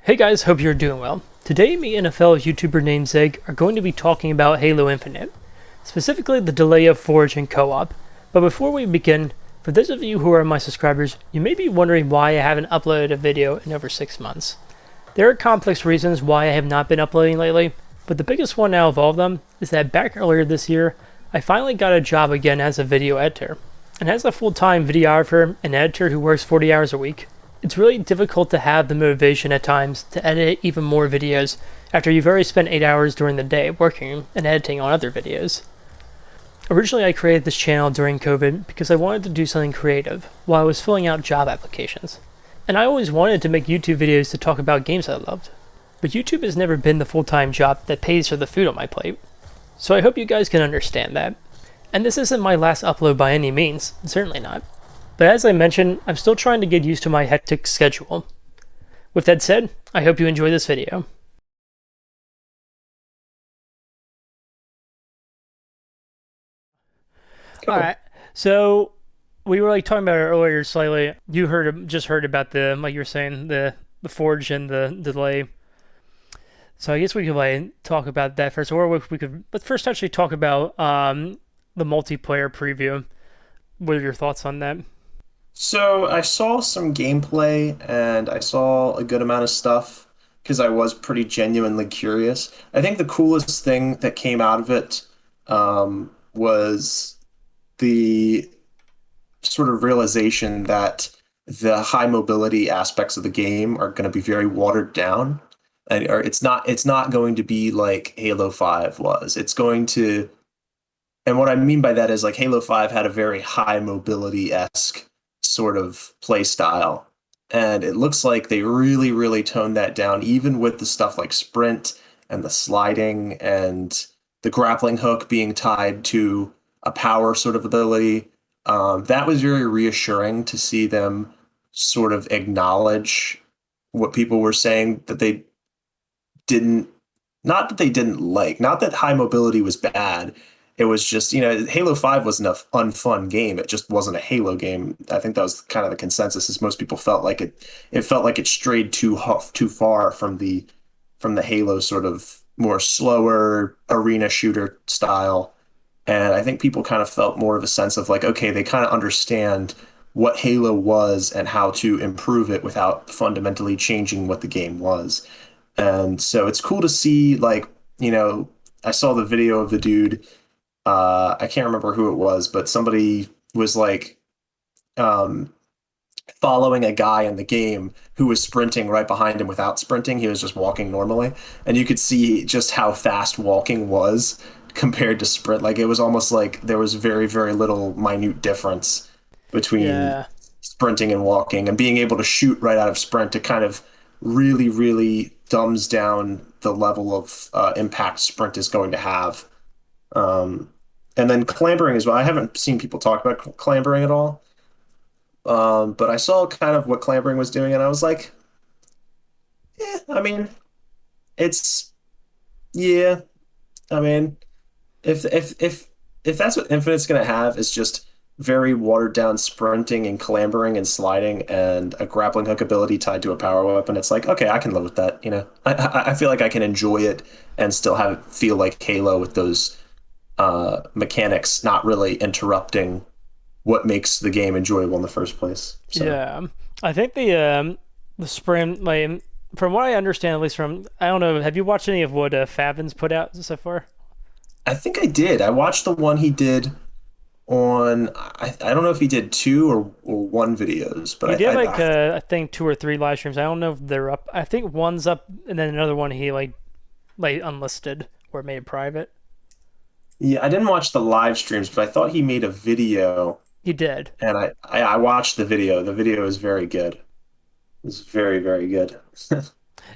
Hey guys, hope you're doing well. Today, me and a fellow YouTuber named Zeg are going to be talking about Halo Infinite, specifically the delay of Forge and co-op. But before we begin, for those of you who are my subscribers, you may be wondering why I haven't uploaded a video in over 6 months. There are complex reasons why I have not been uploading lately, but the biggest one out of all of them is that back earlier this year, I finally got a job again as a video editor. And as a full-time videographer and editor who works 40 hours a week, it's really difficult to have the motivation at times to edit even more videos after you've already spent 8 hours during the day working and editing on other videos. Originally, I created this channel during COVID because I wanted to do something creative while I was filling out job applications. And I always wanted to make YouTube videos to talk about games I loved. But YouTube has never been the full-time job that pays for the food on my plate. So I hope you guys can understand that. And this isn't my last upload by any means, certainly not. But as I mentioned, I'm still trying to get used to my hectic schedule. With that said, I hope you enjoy this video. Cool. Alright, so we were talking about it earlier slightly. You just heard about the, like you were saying, the Forge and the delay. So I guess we could talk about that first, or let's first actually talk about the multiplayer preview. What are your thoughts on that? So I saw some gameplay and I saw a good amount of stuff because I was pretty genuinely curious. I think the coolest thing that came out of it was the sort of realization that the high mobility aspects of the game are going to be very watered down, and or it's not going to be like Halo 5 was. It's going to, and what I mean by that is like Halo 5 had a very high mobility-esque sort of play style. And it looks like they really, really toned that down, even with the stuff like sprint and the sliding and the grappling hook being tied to a power sort of ability. That was very reassuring to see them sort of acknowledge what people were saying that they didn't, not that they didn't like, not that high mobility was bad. It was just, Halo 5 wasn't an unfun game. It just wasn't a Halo game. I think that was kind of the consensus, is most people felt like it felt like it strayed too far from the Halo sort of more slower arena shooter style. And I think people kind of felt more of a sense of like, okay, they kind of understand what Halo was and how to improve it without fundamentally changing what the game was. And so it's cool to see, I saw the video of the dude. I can't remember who it was, but somebody was um, following a guy in the game who was sprinting right behind him without sprinting. He was just walking normally. And you could see just how fast walking was compared to sprint. Like, it was almost like there was very, very little minute difference between Yeah. sprinting and walking, and being able to shoot right out of sprint. To kind of really, really dumbs down the level of impact sprint is going to have. Um, and then clambering as well. I haven't seen people talk about clambering at all. But I saw kind of what clambering was doing, and I was like, I mean, it's, yeah. I mean, if that's what Infinite's gonna have, is just very watered down sprinting and clambering and sliding and a grappling hook ability tied to a power weapon, it's like, okay, I can live with that. I feel like I can enjoy it and still have it feel like Halo with those mechanics not really interrupting what makes the game enjoyable in the first place. So Yeah, I think the sprint, from what I understand, at least from, I don't know, have you watched any of what Favin's put out so far? I think I did. I watched the one he did on. I don't know if he did two or one videos, He but did I I think 2 or 3 live streams. I don't know if they're up. I think one's up, and then another one he like unlisted or made private. yeah, I didn't watch the live streams, but I thought he made a video, He did. and I watched the video. The video is very good. It's very, very good.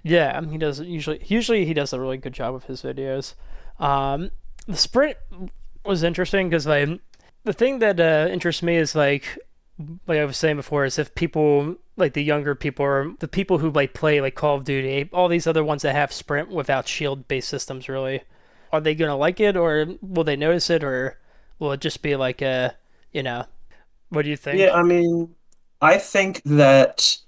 Yeah, he does usually he does a really good job with his videos. Um, the sprint was interesting because the thing that interests me is like I was saying before, is if people like the younger people or the people who play like Call of Duty, all these other ones that have sprint without shield based systems, really, are they gonna like it, or will they notice it, or will it just be like you know, what do you Yeah, think? I mean, I think that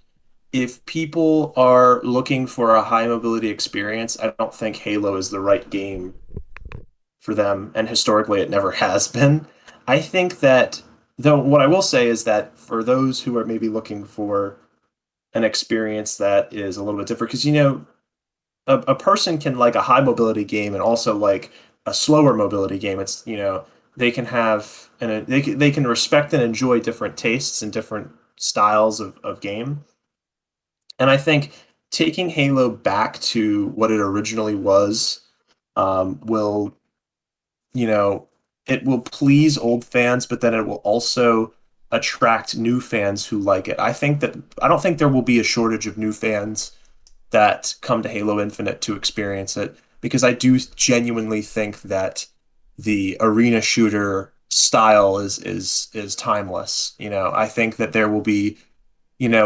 if people are looking for a high mobility experience, I don't think Halo is the right game for them, and historically it never has been. I think that, though, what I will say is that for those who are maybe looking for an experience that is a little bit different, because a person can like a high mobility game and also like a slower mobility game. It's they can have and they can respect and enjoy different tastes and different styles of game. And I think taking Halo back to what it originally was will you know, it will please old fans, but then it will also attract new fans who like it. I don't think there will be a shortage of new fans that come to Halo Infinite to experience it because I do genuinely think that the arena shooter style is timeless. I think that there will be,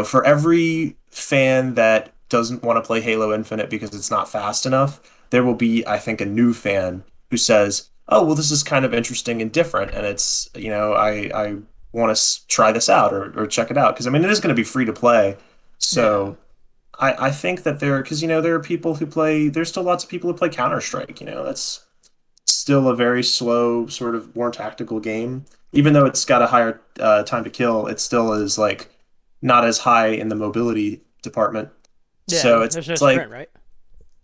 for every fan that doesn't want to play Halo Infinite because it's not fast enough, there will be, I think, a new fan who says, "Oh, well, this is kind of interesting and different, and it's, I want to try this out or check it out." Because I mean, it is going to be free to play, Yeah. so I think that because there are people who play. There's still lots of people who play Counter Strike. That's still a very slow, sort of more tactical game. Even though it's got a higher time to kill, it still is like not as high in the mobility department. Yeah, So it's, there's no it's like, sprint, right?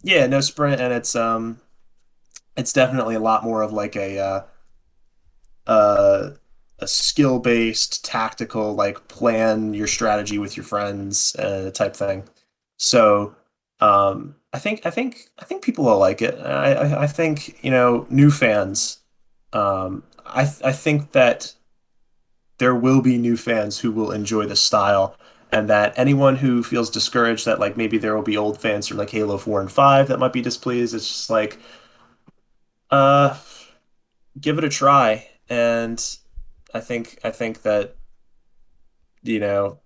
yeah, no sprint, and it's definitely a lot more of like uh, a skill-based, tactical, like plan your strategy with your friends type thing. So I think people will like it. I think new fans. I think that there will be new fans who will enjoy the style, and that anyone who feels discouraged that like maybe there will be old fans from like Halo 4 and 5 that might be displeased. It's just like uh give it a try. And I think that you know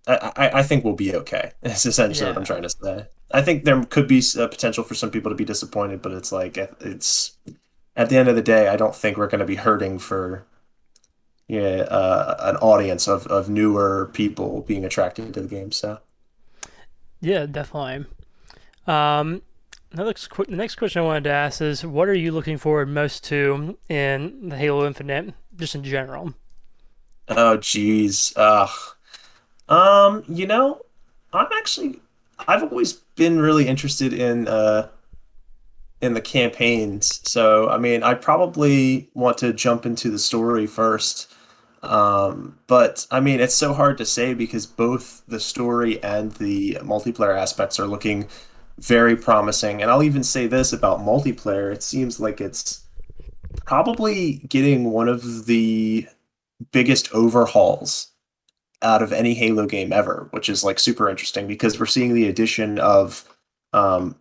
I think we'll be okay. It's essentially what I'm Yeah. trying to say. I think there could be a potential for some people to be disappointed, but it's like it's at the end of the day, I don't think we're going to be hurting for an audience of newer people being attracted to the game. So Yeah, definitely. Um, the next question I wanted to ask is, what are you looking forward most to in the Halo Infinite, just in general? oh geez, um, you know, I'm actually I've always been really interested in the campaigns. So, I mean, I probably want to jump into the story first. But I mean, it's so hard to say because both the story and the multiplayer aspects are looking very promising. And I'll even say this about multiplayer. It seems like it's probably getting one of the biggest overhauls out of any Halo game ever, which is like super interesting because we're seeing the addition of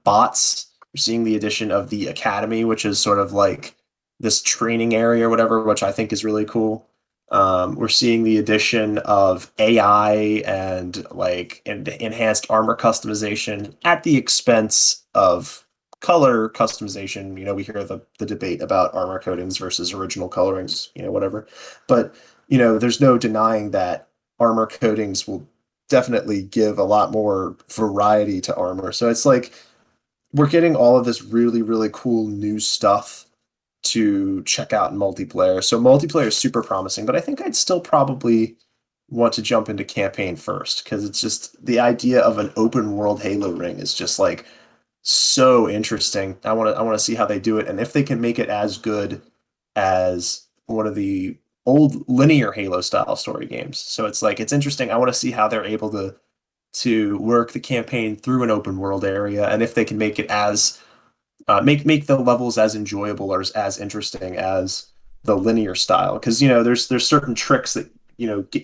bots. We're seeing the addition of the academy, which is sort of like this training area or whatever, which I think is really cool. We're seeing the addition of AI and like enhanced armor customization at the expense of color customization. We hear the debate about armor coatings versus original colorings, whatever. But there's no denying that armor coatings will definitely give a lot more variety to armor. So it's like we're getting all of this really, really cool new stuff to check out in multiplayer. So multiplayer is super promising, but I think I'd still probably want to jump into campaign first because it's just the idea of an open world Halo ring is just like so interesting. I want to see how they do it and if they can make it as good as one of the old linear Halo style story games. So it's like it's interesting. I want to see how they're able to work the campaign through an open world area and if they can make it as make the levels as enjoyable or as interesting as the linear style because there's certain tricks that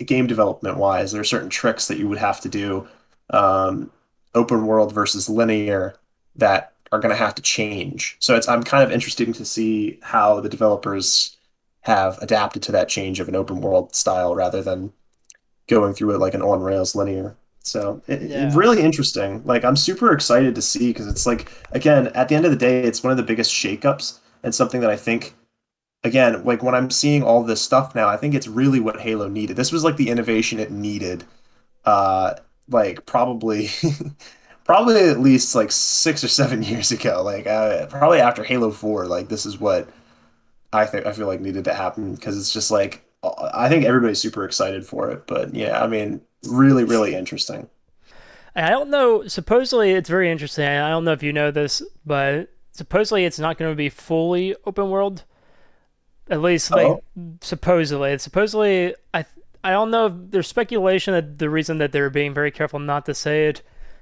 game development wise there are certain tricks that you would have to do um, open world versus linear that are going to have to change. So I'm kind of interested to see how the developers have adapted to that change of an open world style rather than going through it like an on rails linear. So it Yeah. really interesting. Like I'm super excited to see because it's like again at the end of the day it's one of the biggest shakeups and something that I think again like when I'm seeing all this stuff now I think it's really what Halo needed. This was like the innovation it needed. Uh, like probably probably at least like 6 or 7 years ago. Like probably after Halo 4, like this is what I feel like needed to happen because it's just like I think everybody's super excited for it. But yeah, I mean, really, really interesting. And I don't know. Supposedly, it's very interesting. I don't know if you know this, but supposedly it's not going to be fully open world. At least, like Oh, supposedly, I don't know. If there's speculation that the reason that they're being very careful not to say it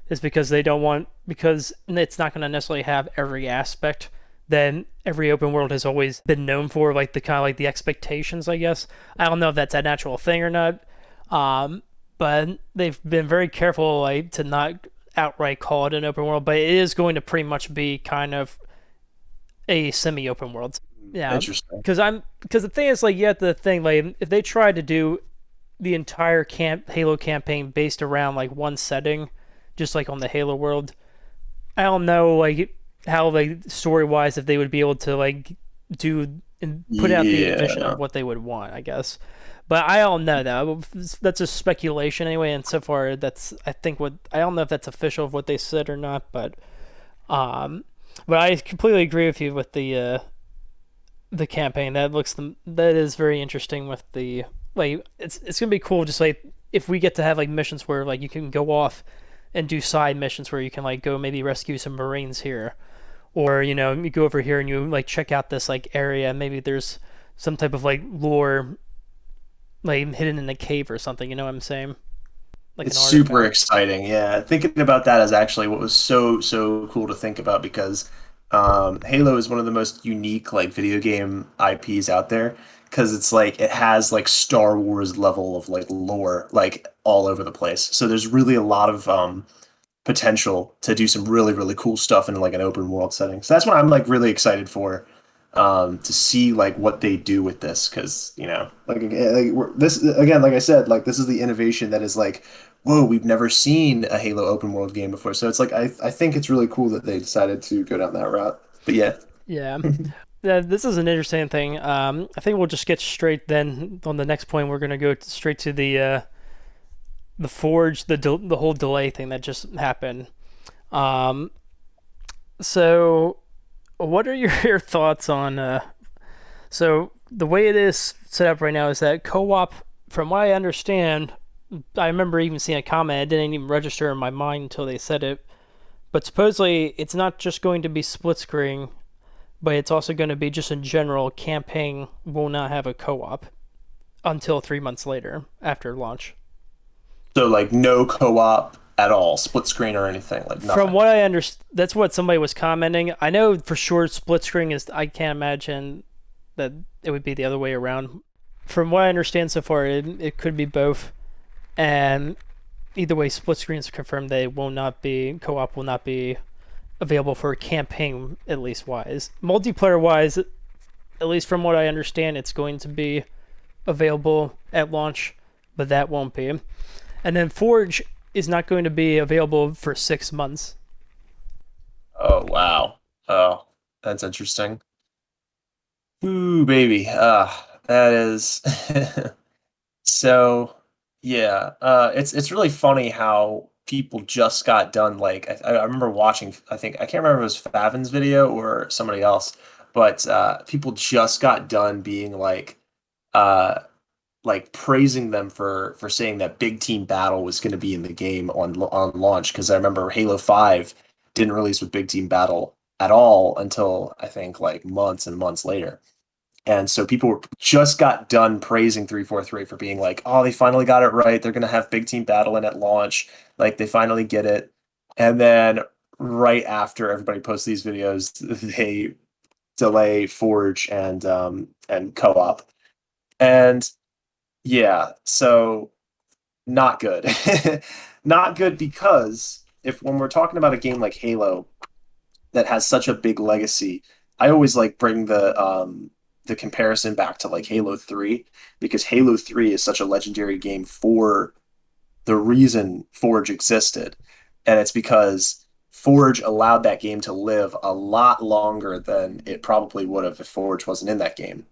is because they don't want because it's not going to necessarily have every aspect that every open world has always been known for, like the kind of like the expectations, I guess. I don't know if that's a natural thing or not, um, but they've been very careful like to not outright call it an open world, but it is going to pretty much be kind of a semi-open world. Yeah, interesting. because the thing is like you have to think like if they tried to do the entire camp Halo campaign based around like one setting, just like on the Halo world, I don't know like how like story wise if they would be able to like do and put out the vision of Yeah, what they would want, I guess. But I don't know though. That's just speculation anyway. And so far, that's I think what I don't know if that's official of what they said or not. Um, but I completely agree with you with the campaign. That is very interesting with the like it's gonna be cool just like if we get to have like missions where like you can go off and do side missions where you can like go maybe rescue some Marines here or you go over here and you like check out this like area maybe there's some type of like lore like hidden in a cave or something, you know what I'm saying, like an it's super artifact. exciting. Yeah, thinking about that is actually what was so cool to think about because Halo is one of the most unique like video game IPs out there because it's like it has like Star Wars level of like lore like all over the place. So there's really a lot of potential to do some really really cool stuff in like an open world setting. So that's what I'm like really excited for to see like what they do with this because this again like I said like this is the innovation that is like whoa, we've never seen a Halo open world game before. So it's like I think it's really cool that they decided to go down that route. But yeah. Yeah. This is an interesting thing. I think we'll just get straight then on the next point. We're gonna go straight to the forge, the whole delay thing that just happened. Um, so what are your thoughts on? So the way it is set up right now is that co-op, from what I understand, I remember even seeing a comment. It didn't even register in my mind until they said it. But supposedly it's not just going to be split screen, but it's also going to be just in general. Campaign will not have a co-op until 3 months later after launch. So like no co-op at all, split screen or anything, like From nothing. what I understand, that's what somebody was commenting. I know for sure split screen is. I can't imagine that it would be the other way around. From what I understand so far, it could be both. And either way, split screen is confirmed. They will not be co-op. Will not be available for campaign at least wise. Multiplayer wise, at least from what I understand, it's going to be available at launch, but that won't be. And then Forge is not going to be available for 6 months. Oh wow. Oh, that's interesting. Ooh, baby. That is so yeah. It's really funny how people just got done. Like I remember watching. I think I can't remember if it was Favin's video or somebody else, but people just got done being uh like praising them for saying that Big Team Battle was going to be in the game on launch because I remember Halo 5 didn't release with Big Team Battle at all until I think like months and months later. And so people just got done praising 343 for being like, oh, they finally got it right. They're going to have Big Team Battle in at launch. Like they finally get it. And then right after everybody posts these videos, they delay Forge and co-op. And yeah, so not good. Not good because if when we're talking about a game like Halo that has such a big legacy, I always like bring the comparison back to like Halo 3 because Halo 3 is such a legendary game for the reason Forge existed. And it's because Forge allowed that game to live a lot longer than it probably would have if Forge wasn't in that game.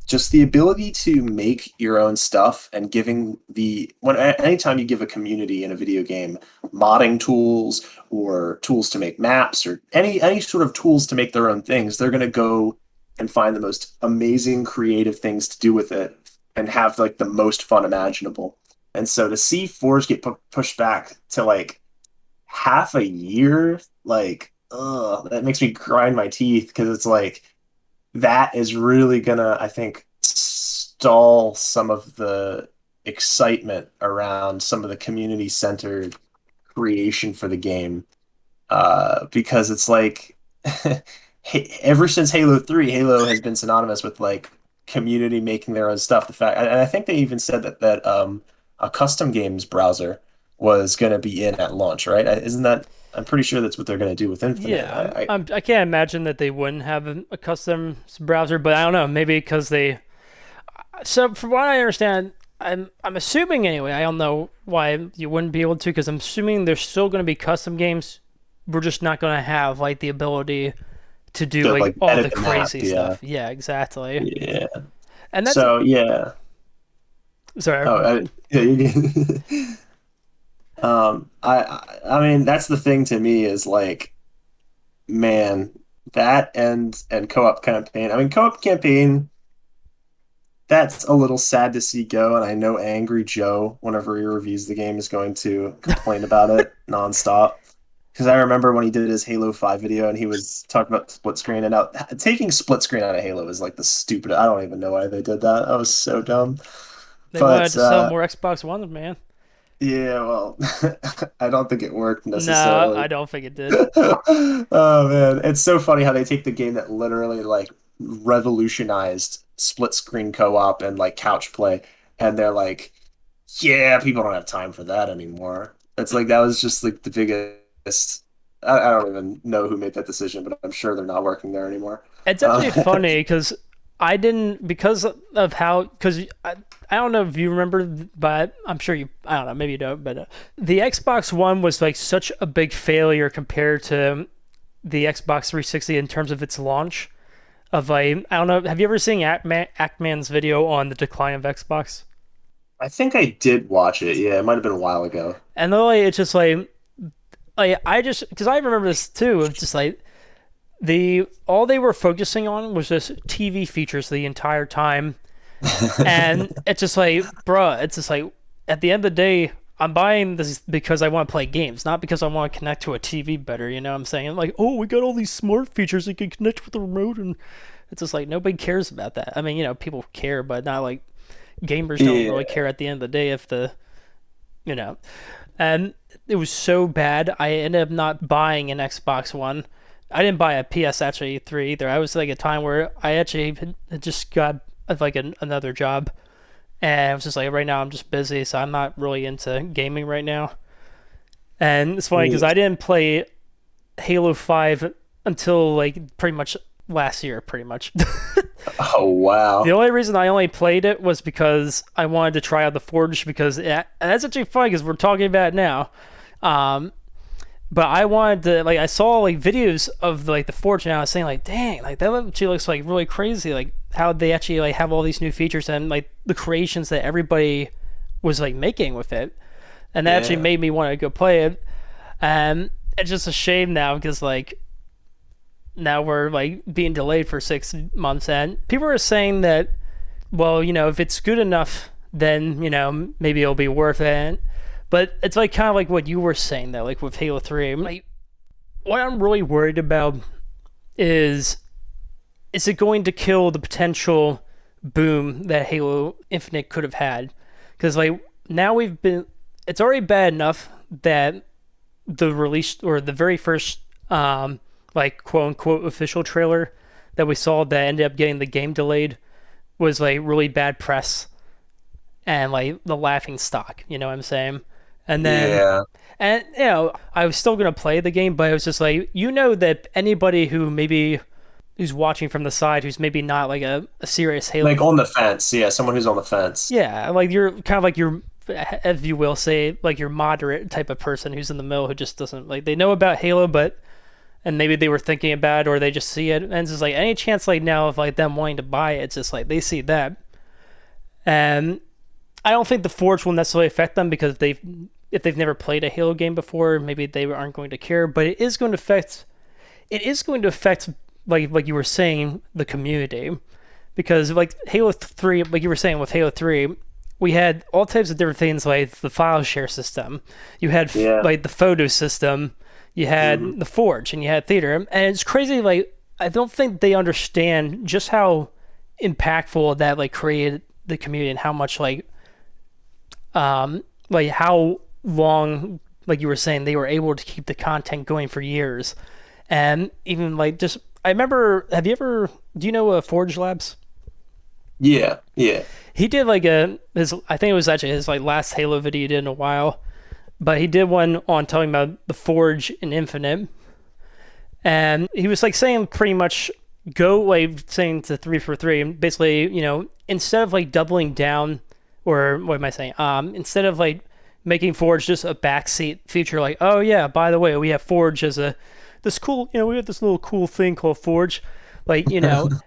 just the ability to make your own stuff and giving anytime you give a community in a video game modding tools or tools to make maps or any sort of tools to make their own things, they're going to go and find the most amazing creative things to do with it and have like the most fun imaginable. And so to see Forge get pushed back to like half a year, like, that makes me grind my teeth because it's like that is really gonna, I think, stall some of the excitement around some of the community centered creation for the game. Because it's like ever since Halo 3, Halo has been synonymous with like community making their own stuff. The fact, and I think they even said that a custom games browser was going to be in at launch, right? Isn't that? I'm pretty sure that's what they're going to do with Infinite. Yeah, I can't imagine that they wouldn't have a custom browser, but I don't know, maybe because they. So from what I understand, I'm assuming anyway. I don't know why you wouldn't be able to, because I'm assuming there's still going to be custom games. We're just not going to have like the ability to do like all the crazy stuff. Yeah, exactly. Yeah. And that's so yeah. Sorry. Yeah. I mean that's the thing to me is like, man, that and co-op campaign. I mean, co-op campaign, that's a little sad to see go, and I know Angry Joe, whenever he reviews the game, is going to complain about it nonstop. Because I remember when he did his Halo 5 video and he was talking about split screen, and taking split screen out of Halo is like the stupid. I don't even know why they did that. That was so dumb. They wanted to sell more Xbox Ones, man. Yeah, well, I don't think it worked necessarily. No, I don't think it did. Oh man, it's so funny how they take the game that literally like revolutionized split screen co-op and like couch play, and they're like, yeah, people don't have time for that anymore. It's like that was just like the biggest. I don't even know who made that decision, but I'm sure they're not working there anymore. It's actually funny because I didn't, because of how, because I don't know if you remember, but I'm sure you, I don't know, maybe you don't, but the Xbox One was like such a big failure compared to the Xbox 360 in terms of its launch. Of like, I don't know, have you ever seen Ackman's video on the decline of Xbox? I think I did watch it. Yeah, it might have been a while ago. And literally, it's just like I just, because I remember this too. It's just like all they were focusing on was just TV features the entire time. And it's just like, bruh, it's just like, at the end of the day, I'm buying this because I want to play games, not because I want to connect to a TV better, you know what I'm saying? Like, oh, we got all these smart features you can connect with the remote, and it's just like, nobody cares about that. I mean, you know, people care, but not like, gamers don't really care at the end of the day if the, you know. And it was so bad, I ended up not buying an Xbox One. I didn't buy a PS actually 3 either. I was like a time where I actually had just got like another job, and I was just like, right now I'm just busy, so I'm not really into gaming right now. And it's funny because I didn't play Halo 5 until like pretty much last year, pretty much. Oh wow! The only reason I only played it was because I wanted to try out the Forge, because and that's actually funny because we're talking about it now. But I wanted to, like, I saw like videos of like the Forge, and I was saying like, dang, like that actually looks like really crazy, like how they actually like have all these new features and like the creations that everybody was like making with it, and that actually made me want to go play it. And it's just a shame now because like now we're like being delayed for 6 months, and people are saying that, well, you know, if it's good enough, then, you know, maybe it'll be worth it. But it's like kind of like what you were saying though, like with Halo 3. Like, what I'm really worried about is it going to kill the potential boom that Halo Infinite could have had? Because like now it's already bad enough that the release, or the very first like quote unquote official trailer that we saw that ended up getting the game delayed was like really bad press and like the laughing stock, you know what I'm saying? And then, and you know, I was still gonna play the game, but it was just like, you know, that anybody who's watching from the side, who's maybe not like a serious Halo, like on the fence, someone who's on the fence, like you're kind of like your, if you will say, like your moderate type of person who's in the middle, who just doesn't like, they know about Halo, but and maybe they were thinking about it or they just see it, and it's just like any chance like now of like them wanting to buy it, it's just like they see that. And I don't think the Forge will necessarily affect them because if they've never played a Halo game before, maybe they aren't going to care. But it is going to affect like you were saying, the community, because like Halo 3, like you were saying with Halo 3, we had all types of different things like the file share system, you had Yeah. like the photo system, you had the Forge, and you had theater, and it's crazy. Like I don't think they understand just how impactful that like created the community and how much like how long, like you were saying, they were able to keep the content going for years. And even like just I remember, do you know Forge Labs? Yeah. Yeah. He did like I think it was actually his like last Halo video he did in a while, but he did one on talking about the Forge in Infinite, and he was like saying pretty much go like saying to 343, basically, instead of like doubling down, or what am I saying? Instead of like making Forge just a backseat feature, like, oh yeah, by the way, we have Forge as this cool, we have this little cool thing called Forge, like,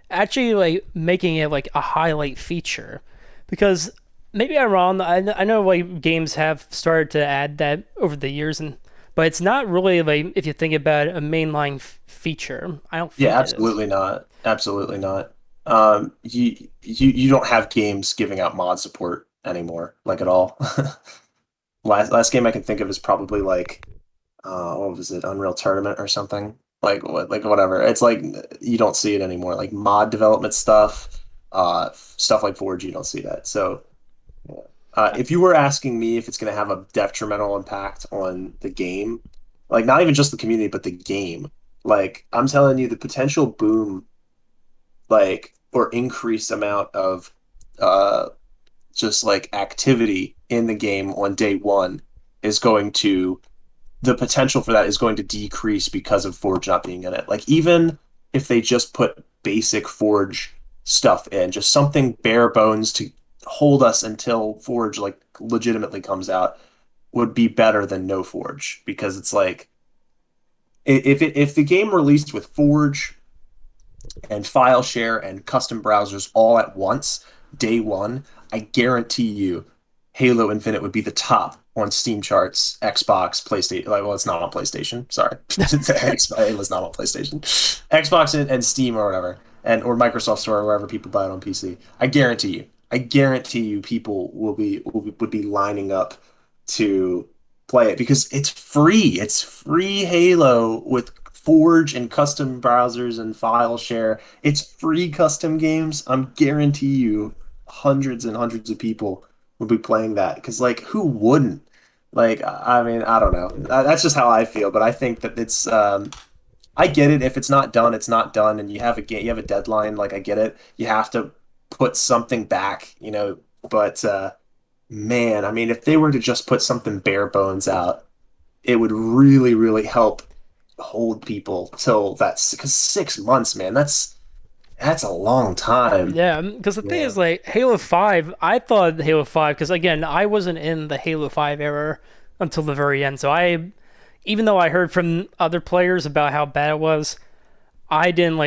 actually like making it like a highlight feature, because maybe I'm wrong. I know like games have started to add that over the years, but it's not really like, if you think about it, a mainline feature. I don't think Yeah, it is. absolutely not. Absolutely not. You don't have games giving out mod support anymore, like at all. Last game I can think of is probably like, what was it, Unreal Tournament or something? Like whatever. It's like you don't see it anymore. Like mod development stuff, stuff like Forge, you don't see that. So, yeah. If you were asking me if it's going to have a detrimental impact on the game, like not even just the community, but the game, like I'm telling you, the potential boom, like or increased amount of just like activity in the game on day one is going to the potential for that is going to decrease because of Forge not being in it. Like even if they just put basic Forge stuff in, just something bare bones to hold us until Forge like legitimately comes out, would be better than no Forge, because it's like if the game released with Forge and file share and custom browsers all at once, day one, I guarantee you Halo Infinite would be the top on Steam charts, Xbox, PlayStation. Like, well, it's not on PlayStation. Sorry, it was not on PlayStation, Xbox and Steam or whatever, and or Microsoft Store or wherever people buy it on PC. I guarantee you. I guarantee you, people would be lining up to play it because it's free. It's free Halo with Forge and custom browsers and file share. It's free custom games. I'm guarantee you, hundreds and hundreds of people will be playing that because, like, who wouldn't? Like, I mean, I don't know. That's just how I feel, but I think that it's. I get it. If it's not done, it's not done, and you have a game, you have a deadline. Like, I get it. You have to put something back, But man, I mean, if they were to just put something bare bones out, it would really, really help hold people till that's because 6 months, man. That's a long time. Yeah, because the thing Yeah. is, like, Halo 5, I thought Halo 5, because again, I wasn't in the Halo 5 era until the very end. So even though I heard from other players about how bad it was, I didn't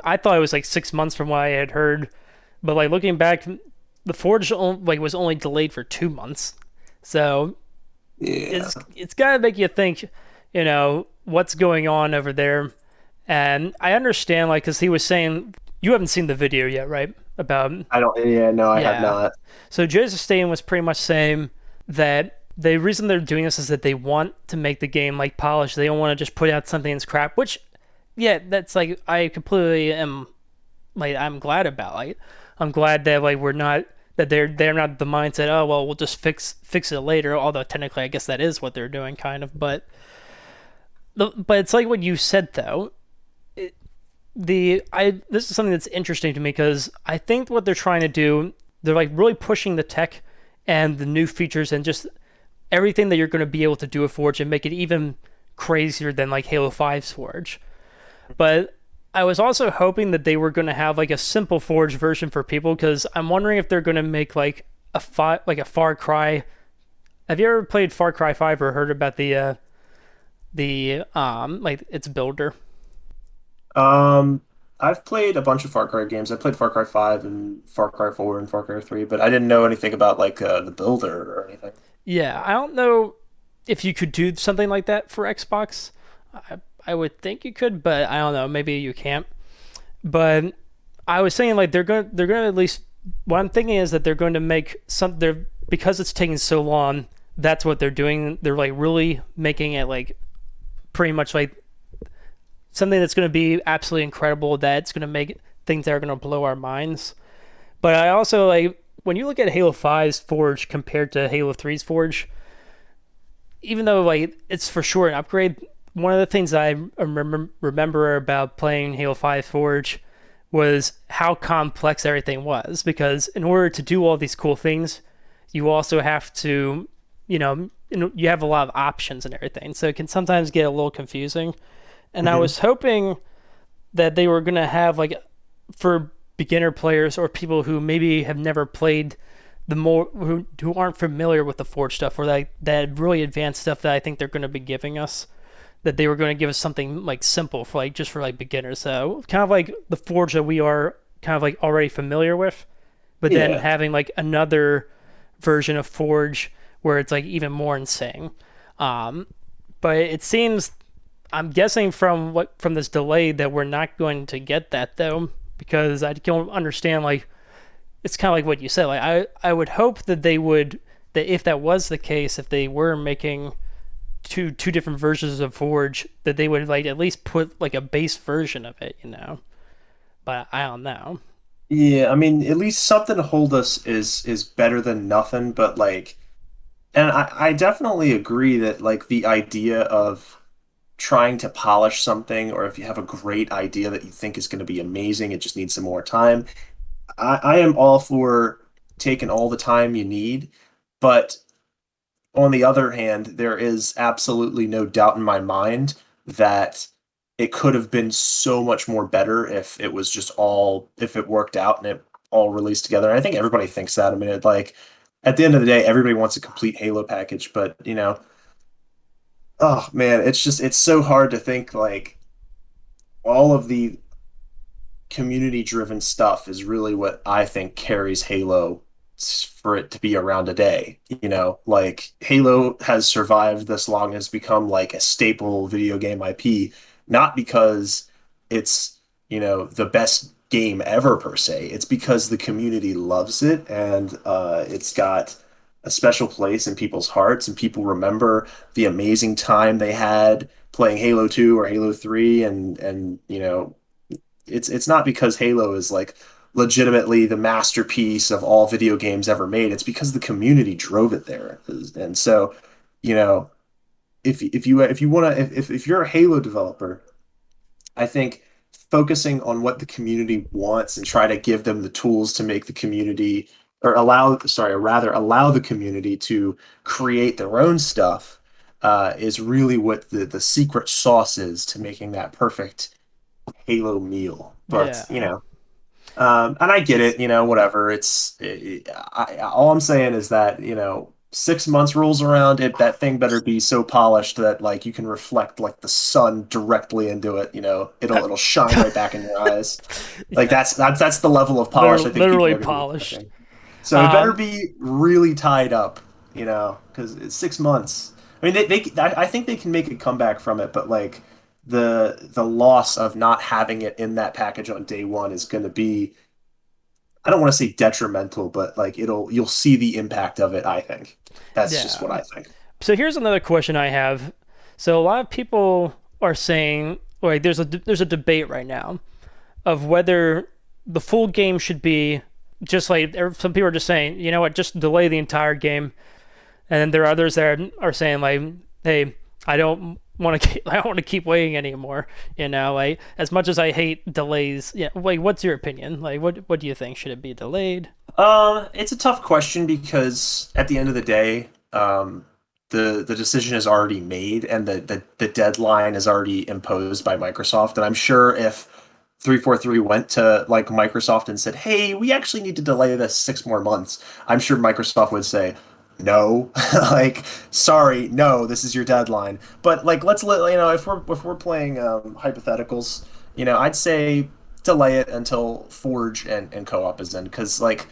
I thought it was like 6 months from what I had heard. But like looking back, the Forge was only delayed for 2 months. So Yeah. it's gotta make you think, what's going on over there. And I understand, like, because he was saying, you haven't seen the video yet, right? About, I don't. Yeah, no, I have yeah. not. So Joseph Staten was pretty much saying that the reason they're doing this is that they want to make the game like polished. They don't want to just put out something that's crap. Which, yeah, that's like I completely am. Like, I'm glad about. Like, I'm glad that like we're not that they're not the mindset. Oh well, we'll just fix it later. Although technically, I guess that is what they're doing, kind of. But it's like what you said though. This is something that's interesting to me because I think what they're trying to do, they're like really pushing the tech and the new features and just everything that you're going to be able to do with Forge and make it even crazier than like Halo 5's Forge. But I was also hoping that they were going to have like a simple Forge version for people, because I'm wondering if they're going to make like a Far Cry. Have you ever played Far Cry 5 or heard about the like its builder? Um, I've played a bunch of Far Cry games. I played Far Cry 5 and Far Cry 4 and Far Cry 3, but I didn't know anything about like the builder or anything. Yeah, I don't know if you could do something like that for Xbox. I would think you could, but I don't know. Maybe you can't. But I was saying like they're going to at least what I'm thinking is that they're going to make some they're because it's taking so long. That's what they're doing. They're like really making it like pretty much like something that's going to be absolutely incredible. That's going to make things that are going to blow our minds. But I also like when you look at Halo 5's Forge compared to Halo 3's Forge, even though like it's for sure an upgrade, one of the things I remember about playing Halo 5 Forge was how complex everything was. Because in order to do all these cool things, you also have to, you have a lot of options and everything. So it can sometimes get a little confusing. And I Hmm. was hoping that they were going to have like for beginner players or people who maybe have never played the more who aren't familiar with the Forge stuff or like that really advanced stuff that I think they're going to be giving us, that they were going to give us something like simple for like just for like beginners. So kind of like the Forge that we are kind of like already familiar with, but then Yeah. having like another version of Forge where it's like even more insane. Um, but it seems I'm guessing from this delay that we're not going to get that though, because I don't understand like it's kind of like what you said. Like I would hope that they would that if that was the case, if they were making two different versions of Forge, that they would like at least put like a base version of it. But I don't know. Yeah, I mean, at least something to hold us is better than nothing, but like and I definitely agree that like the idea of trying to polish something or if you have a great idea that you think is going to be amazing, it just needs some more time. I am all for taking all the time you need, but on the other hand, there is absolutely no doubt in my mind that it could have been so much more better if it was just all if it worked out and it all released together. And I think everybody thinks that. I mean, it like at the end of the day, everybody wants a complete Halo package, but oh man, it's so hard to think like all of the community driven stuff is really what I think carries Halo for it to be around today. Like Halo has survived this long, has become like a staple video game IP, not because it's, the best game ever per se. It's because the community loves it and it's got a special place in people's hearts and people remember the amazing time they had playing Halo 2 or Halo 3 and it's not because Halo is like legitimately the masterpiece of all video games ever made. It's because the community drove it there. And so, you know, if you want to if you're a Halo developer, I think focusing on what the community wants and try to give them the tools to make the community or rather allow the community to create their own stuff is really what the secret sauce is to making that perfect Halo meal. But Yeah, and I get it, whatever. All I'm saying is that 6 months rolls around, that thing better be so polished that like you can reflect like the sun directly into it. It'll shine right back in your eyes. Like yeah, that's the level of polish I think people literally are going to be polished. expecting. So it better Um, be really tied up, because it's 6 months. I mean, I think they can make a comeback from it, but like the loss of not having it in that package on day one is going to be, I don't want to say detrimental, but like you'll see the impact of it, I think. That's just yeah. what I think. So here's another question I have. So a lot of people are saying like there's a debate right now of whether the full game should be just like some people are just saying, you know what, just delay the entire game, and then there are others that are saying like, hey, I don't want to keep waiting anymore. Like as much as I hate delays, yeah. Like, what's your opinion? Like, what do you think? Should it be delayed? It's a tough question because at the end of the day, the decision is already made and the deadline is already imposed by Microsoft. And I'm sure if 343 went to like Microsoft and said, "Hey, we actually need to delay this 6 more months," I'm sure Microsoft would say, no, like, sorry, no, this is your deadline. But like, if we're playing hypotheticals, I'd say delay it until Forge and co-op is in, because like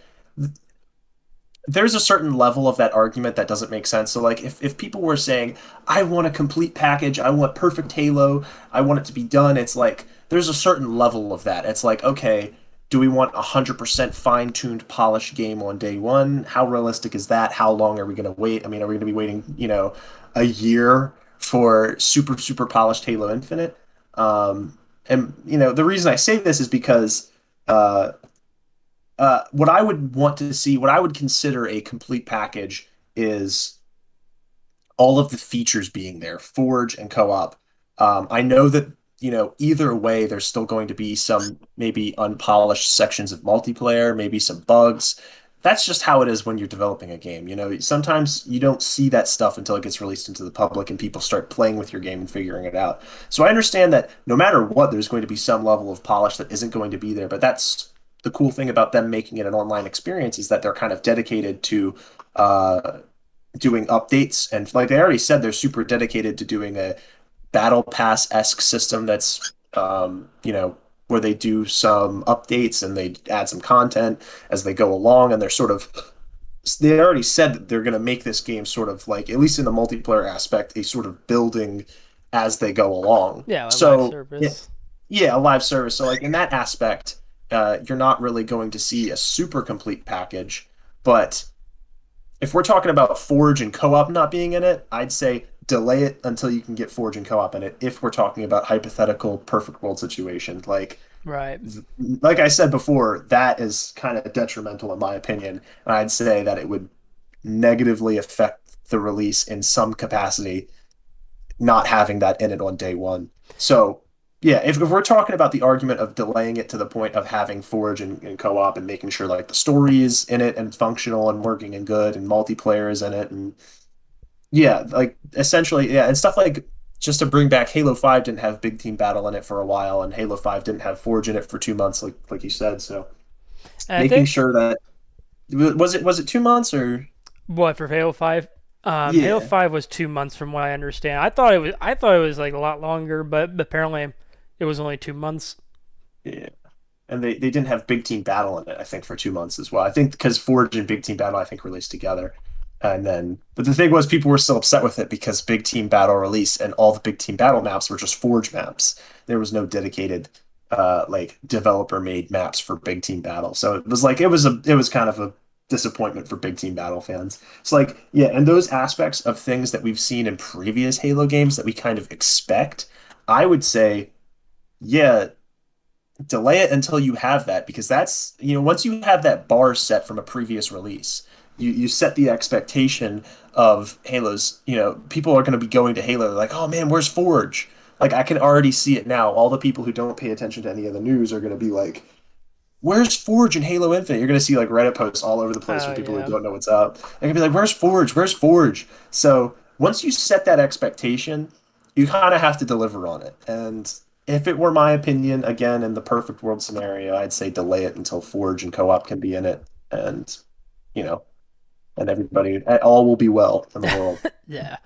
there's a certain level of that argument that doesn't make sense. So like if people were saying, I want a complete package, I want perfect Halo, I want it to be done, it's like there's a certain level of that. It's like, okay, do we want a 100% fine-tuned, polished game on day one? How realistic is that? How long are we going to wait? I mean, are we going to be waiting, a year for super, super polished Halo Infinite? And the reason I say this is because what I would want to see, what I would consider a complete package is all of the features being there, Forge and co-op. I know that, either way, there's still going to be some maybe unpolished sections of multiplayer, maybe some bugs. That's just how it is when you're developing a game. Sometimes you don't see that stuff until it gets released into the public and people start playing with your game and figuring it out. So I understand that no matter what, there's going to be some level of polish that isn't going to be there, but that's the cool thing about them making it an online experience is that they're kind of dedicated to uh, doing updates. And like they already said, they're super dedicated to doing a battle pass-esque system that's where they do some updates and they add some content as they go along, and they already said that they're going to make this game sort of like, at least in the multiplayer aspect, a sort of building as they go along. Yeah, a live So yeah, service. yeah, a live service. So like in that aspect, you're not really going to see a super complete package. But if we're talking about Forge and co-op not being in it, I'd say delay it until you can get Forge and co-op in it. If we're talking about hypothetical perfect world situation, Right. like I said before, that is kind of detrimental in my opinion, and I'd say that it would negatively affect the release in some capacity not having that in it on day one. So yeah, if we're talking about the argument of delaying it to the point of having Forge and co-op and making sure like the story is in it and functional and working and good and multiplayer is in it and yeah, like essentially yeah, and stuff like just to bring back Halo 5 didn't have big team battle in it for a while and Halo 5 didn't have Forge in it for 2 months like you said. So And I making think sure that was it 2 months or what for Halo 5? Halo yeah. 5 was 2 months from what I understand. I thought it was like a lot longer, but apparently it was only 2 months. Yeah. And they didn't have Big Team Battle in it, I think, for 2 months as well. I think because Forge and Big Team Battle, I think, released together. And then, but the thing was, people were still upset with it because Big Team Battle released and all the Big Team Battle maps were just Forge maps. There was no dedicated, like developer made maps for Big Team Battle. So it was like it was kind of a disappointment for Big Team Battle fans. It's like, yeah, and those aspects of things that we've seen in previous Halo games that we kind of expect, I would say, yeah, delay it until you have that because that's once you have that bar set from a previous release you set the expectation of Halo's people are going to be going to Halo like, oh man, where's Forge? Like I can already see it now. All the people who don't pay attention to any of the news are going to be like, where's Forge in Halo Infinite? You're going to see like Reddit posts all over the place Oh from people who yeah. don't know what's up. They're going to be like, where's Forge, where's Forge? So once you set that expectation, you kind of have to deliver on it. And if it were my opinion, again, in the perfect world scenario, I'd say delay it until Forge and co-op can be in it, and you know, and everybody, all will be well in the world. Yeah.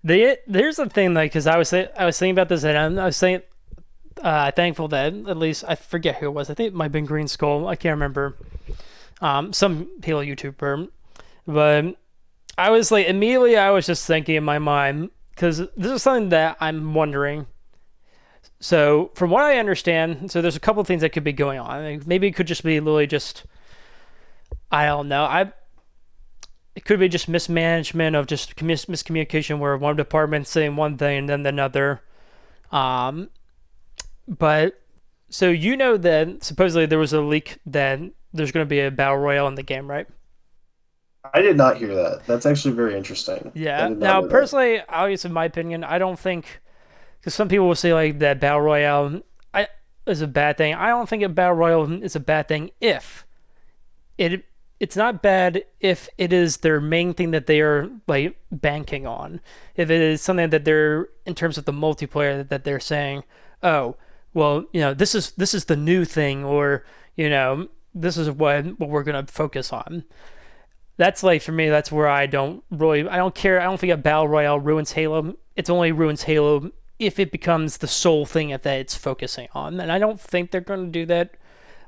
There's the thing, like, because I was thinking about this, and I was saying, thankful that at least I forget who it was. I think it might have been Green Skull. I can't remember. Some Halo YouTuber, but I was like immediately I was just thinking in my mind because this is something that I'm wondering. So from what I understand, so there's a couple of things that could be going on. Like, maybe it could just be literally just I don't know. It could be just mismanagement of just miscommunication where one department's saying one thing and then another. Um, but so that supposedly there was a leak that there's going to be a battle royale in the game, right? I did not hear that. That's actually very interesting. I Yeah. did not Now, know that. personally, obviously, in my opinion, I don't think because some people will say like that battle royale I is a bad thing. I don't think a battle royale is a bad thing if it it's not bad if it is their main thing that they are like banking on. If it is something that they're in terms of the multiplayer that they're saying, oh, well, this is the new thing, or this is what we're gonna focus on. that's like for me. That's where I don't care. I don't think a battle royale ruins Halo. It's only ruins Halo if it becomes the sole thing that it's focusing on, and I don't think they're going to do that.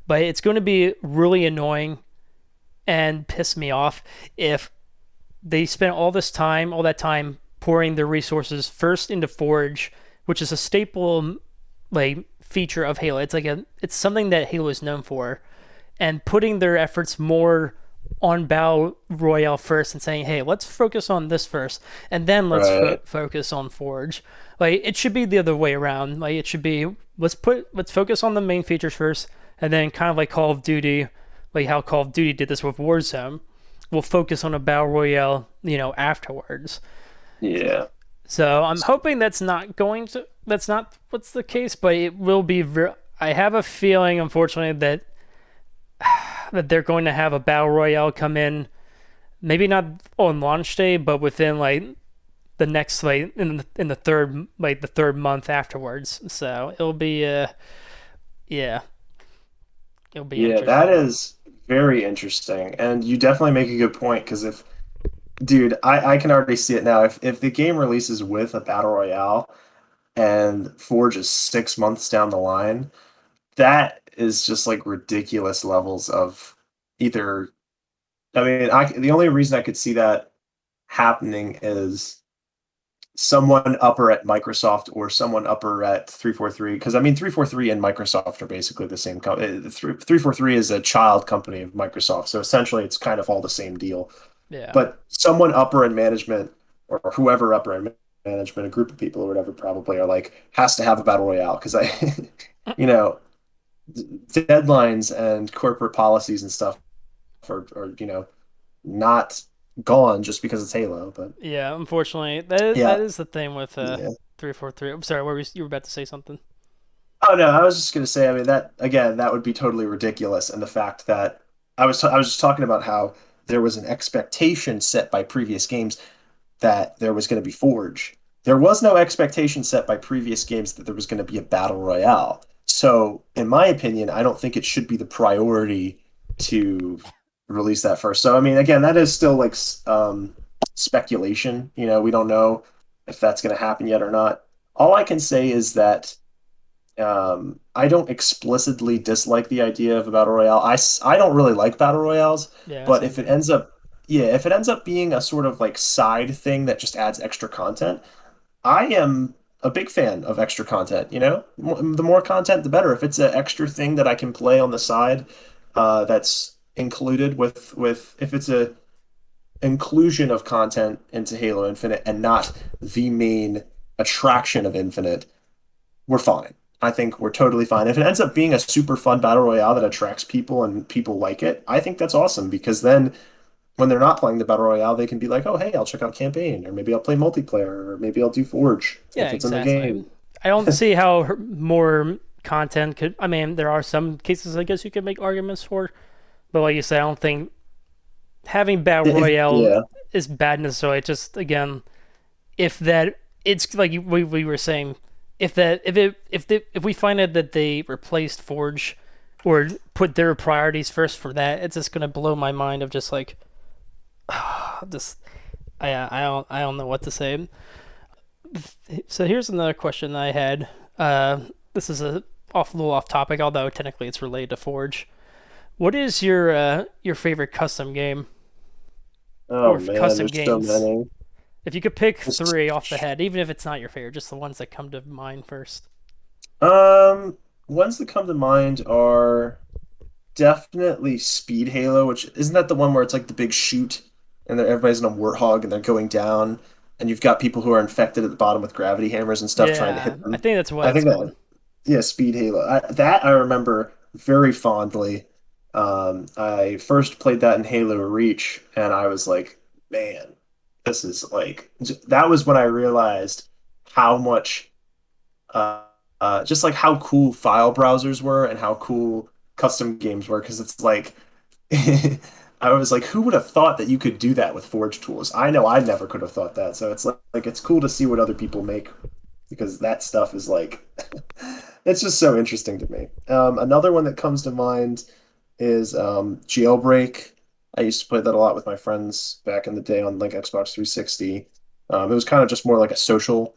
But it's going to be really annoying and piss me off if they spent all that time pouring their resources first into Forge, which is a staple like feature of Halo. It's something that Halo is known for, and putting their efforts more on Battle Royale first and saying, "Hey, let's focus on this first, and then let's Right. focus on Forge." Like it should be the other way around. Like it should be let's focus on the main features first, and then kind of like Call of Duty, like how Call of Duty did this with Warzone. We'll focus on a Battle Royale, afterwards. Yeah. So I'm hoping that's not what's the case, but it will be. I have a feeling, unfortunately, that they're going to have a battle royale come in, maybe not on launch day, but within like the next like in the third month afterwards. So yeah, it'll be Yeah, that interesting. is very interesting. And you definitely make a good point because if, dude, I can already see it now. If the game releases with a battle royale and Forge is 6 months down the line, that is just like ridiculous levels of either. I mean, the only reason I could see that happening is someone upper at Microsoft or someone upper at 343, because I mean 343 and Microsoft are basically the same company. 343 is a child company of Microsoft, so essentially it's kind of all the same deal. Yeah, But someone upper in management or whoever upper in management, a group of people or whatever, probably are like has to have a battle royale because I, you know, deadlines and corporate policies and stuff are not gone just because it's Halo. But yeah. Unfortunately, that yeah, is the thing with yeah. 343. I'm sorry, you were about to say something. Oh no, I was just gonna say. I mean, that again, that would be totally ridiculous. And the fact that I was just talking about how there was an expectation set by previous games that there was going to be Forge. There was no expectation set by previous games that there was going to be a battle royale. So, in my opinion, I don't think it should be the priority to release that first. So, I mean, again, that is still like speculation. We don't know if that's going to happen yet or not. All I can say is that I don't explicitly dislike the idea of a battle royale. I don't really like battle royales, Yeah, but same if it here. ends up, yeah, if it ends up being a sort of like side thing that just adds extra content, I am a big fan of extra content. The more content, the better. If it's an extra thing that I can play on the side, that's included with if it's a inclusion of content into Halo Infinite and not the main attraction of Infinite, we're fine. I think we're totally fine. If it ends up being a super fun battle royale that attracts people and people like it, I think that's awesome because then when they're not playing the battle royale, they can be like, "Oh, hey, I'll check out campaign, or maybe I'll play multiplayer, or maybe I'll do Forge Yeah, if it's in the exactly. game." I don't see how more content could. I mean, there are some cases I guess you could make arguments for, but like you said, I don't think having battle royale Yeah, is bad necessarily. It's just again, if that it's like we were saying, if we find out that they replaced Forge or put their priorities first for that, it's just gonna blow my mind of just like just I don't know what to say. So here's another question I had. This is a little off topic, although technically it's related to Forge. What is your favorite custom game oh or man, custom there's so games? many. If you could pick There's- three off the head, even if it's not your favorite, just the ones that come to mind first. Um, ones that come to mind are definitely Speed Halo, which isn't that the one where it's like the big shoot and everybody's in a warthog and they're going down, and you've got people who are infected at the bottom with gravity hammers and stuff trying to Yeah, hit I them. think that's what I it's think called. that, yeah, Speed Halo. That I remember very fondly. I first played that in Halo Reach, and I was like, man, this is like, that was when I realized how much uh, just like how cool file browsers were and how cool custom games were. Because it's like, I was like, who would have thought that you could do that with Forge tools? I know I never could have thought that. So it's like it's cool to see what other people make because that stuff is like, it's just so interesting to me. Another one that comes to mind is Jailbreak. I used to play that a lot with my friends back in the day on like Xbox 360. It was kind of just more like a social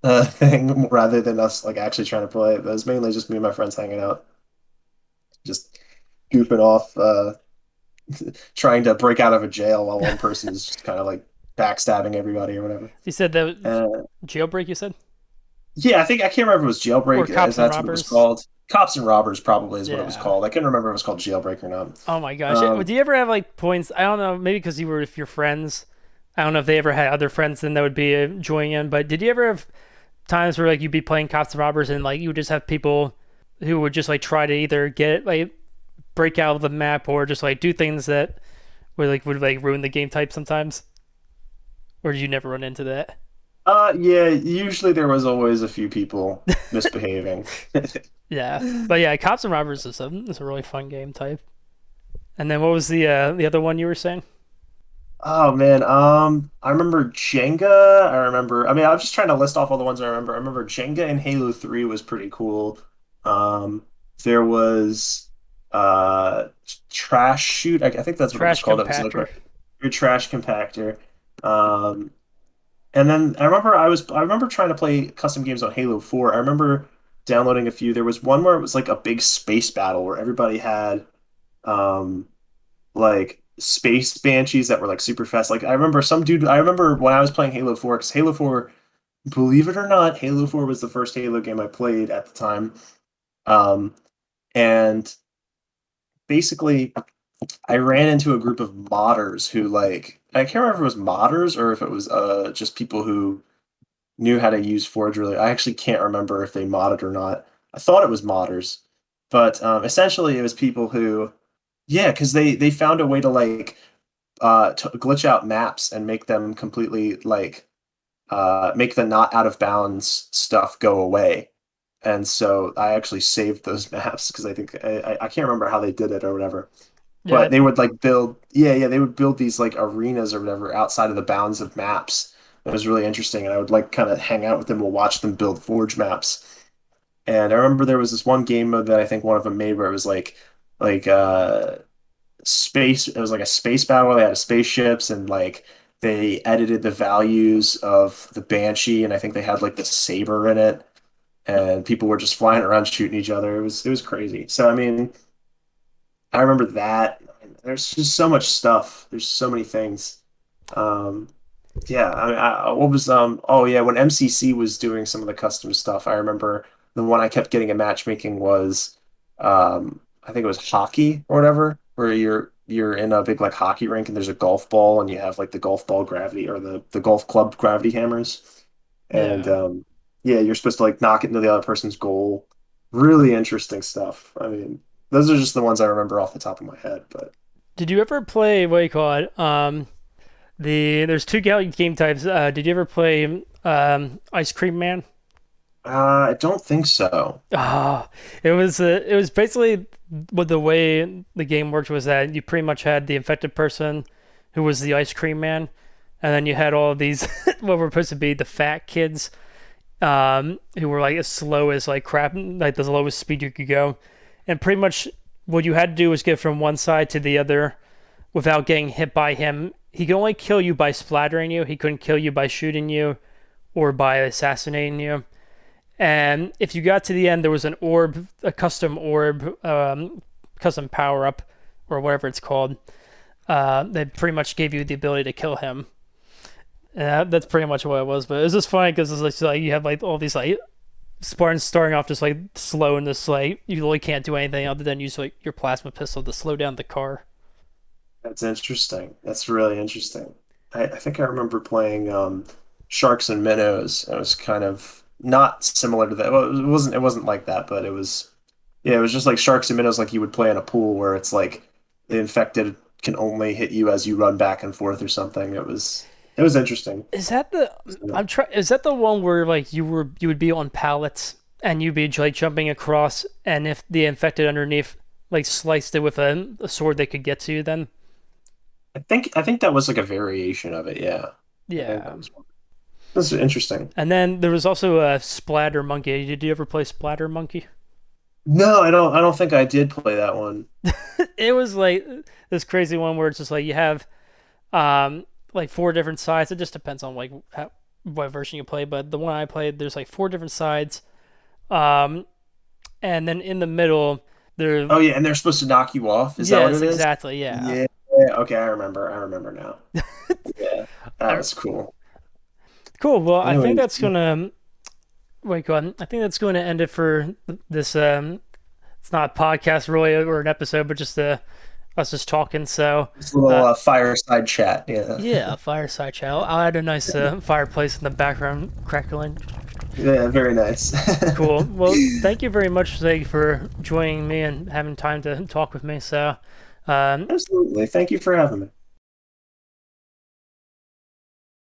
thing rather than us like actually trying to play. It was mainly just me and my friends hanging out, just goofing off, trying to break out of a jail while one person is just kind of like backstabbing everybody or whatever. You said that was Uh, jailbreak, you said? yeah, I can't remember if it was Or Jailbreak, as cops and that's what it was robbers? called. Cops and Robbers probably is what it was Yeah. called. I can't remember if it was called Jailbreak or not. Oh my gosh. Um, Do you ever have like points? I don't know, maybe because you were with your friends. I don't know if they ever had other friends then that would be joining in, but did you ever have times where like you'd be playing cops and robbers and like you would just have people who would just like try to either get like break out of the map or just like do things that would like ruin the game type sometimes? Or did you never run into that? yeah, usually there was always a few people misbehaving. Yeah. But yeah, cops and robbers is a really fun game type. And then what was the other one you were saying? Oh man, I remember Jenga. I mean, I was just trying to list off all the ones I remember. I remember Jenga in Halo 3 was pretty cool. Um, there was Trash Shoot. I think that's what it was Trash called. It was like compactor. your trash compactor. Um, and then I remember trying to play custom games on Halo 4. I remember downloading a few. There was one where it was like a big space battle where everybody had um like space banshees that were like super fast. Like I remember when I was playing Halo 4, because Halo 4, believe it or not, Halo 4 was the first Halo game I played at the time. Um, and basically I ran into a group of modders who like I can't remember if it was modders or if it was just people who knew how to use Forge really. I actually can't remember if they modded or not. I thought it was modders, but essentially it was people who, yeah, because they found a way to like to glitch out maps and make them completely like make the not out of bounds stuff go away. And so I actually saved those maps because I think I can't remember how they did it or whatever. Yeah. But they would like build, yeah, they would build these like arenas or whatever outside of the bounds of maps. It was really interesting, and I would like kind of hang out with them and watch them build Forge maps. And I remember there was this one game mode that I think one of them made where it was like space. It was like a space battle. They had spaceships and like they edited the values of the Banshee, and I think they had like the saber in it, and people were just flying around shooting each other. It was crazy. So I mean, I remember that. There's just so much stuff. There's so many things. Um, yeah, I mean, what was oh yeah, when MCC was doing some of the custom stuff, I remember the one I kept getting in matchmaking was I think it was hockey or whatever, where you're in a big like hockey rink and there's a golf ball and you have like the golf ball gravity or the golf club gravity hammers. And Yeah. yeah, you're supposed to like knock it into the other person's goal. Really interesting stuff. I mean, those are just the ones I remember off the top of my head, but Did you ever play what do you call it? There's two game types. Did you ever play Ice Cream Man? I don't think so. Ah, it was basically what the way the game worked was that you pretty much had the infected person who was the ice cream man, and then you had all of these what were supposed to be the fat kids, who were like as slow as like crap, like the lowest speed you could go, and pretty much what you had to do was get from one side to the other without getting hit by him. He could only kill you by splattering you. He couldn't kill you by shooting you or by assassinating you. And if you got to the end, there was an orb, a custom orb, custom power up, or whatever it's called, that pretty much gave you the ability to kill him. And that's pretty much what it was. But it was just funny because it's like you have like all these like Spartans starting off just like slow and just like you really can't do anything other than use like your plasma pistol to slow down the car. That's interesting. That's really interesting. I think I remember playing Sharks and Minnows. It was kind of not similar to that. Well, it wasn't like that, but it was yeah, it was just like Sharks and Minnows like you would play in a pool where it's like the infected can only hit you as you run back and forth or something. It was interesting. Is that the So, I'm trying? Is that the one where like you would be on pallets and you'd be like jumping across, and if the infected underneath like sliced it with a sword, they could get to you then? I think that was like a variation of it, yeah. I think that Yeah. was one. This is interesting. And then there was also a Splatter Monkey. Did you ever play Splatter Monkey? No, I don't think I did play that one. It was like this crazy one where it's just like you have like four different sides. It just depends on like what version you play, but the one I played, there's like four different sides. Um, and then in the middle, there. Oh yeah, and they're supposed to knock you off. Is that what Yes, it is? exactly. Yeah. Yeah. Okay, I remember. I remember now. Yeah, that Uh, was cool. cool. Well, I think Anyway, that's gonna wait. Go on. I think that's going to end it for this. It's not a podcast really or an episode, but just us just talking. So, this little uh, fireside chat. Yeah. yeah, fireside chat. I'll add a nice fireplace in the background crackling. Yeah, very nice. Cool. Well, thank you very much, Zig, for joining me and having time to talk with me. So, um, Absolutely. Thank you for having me.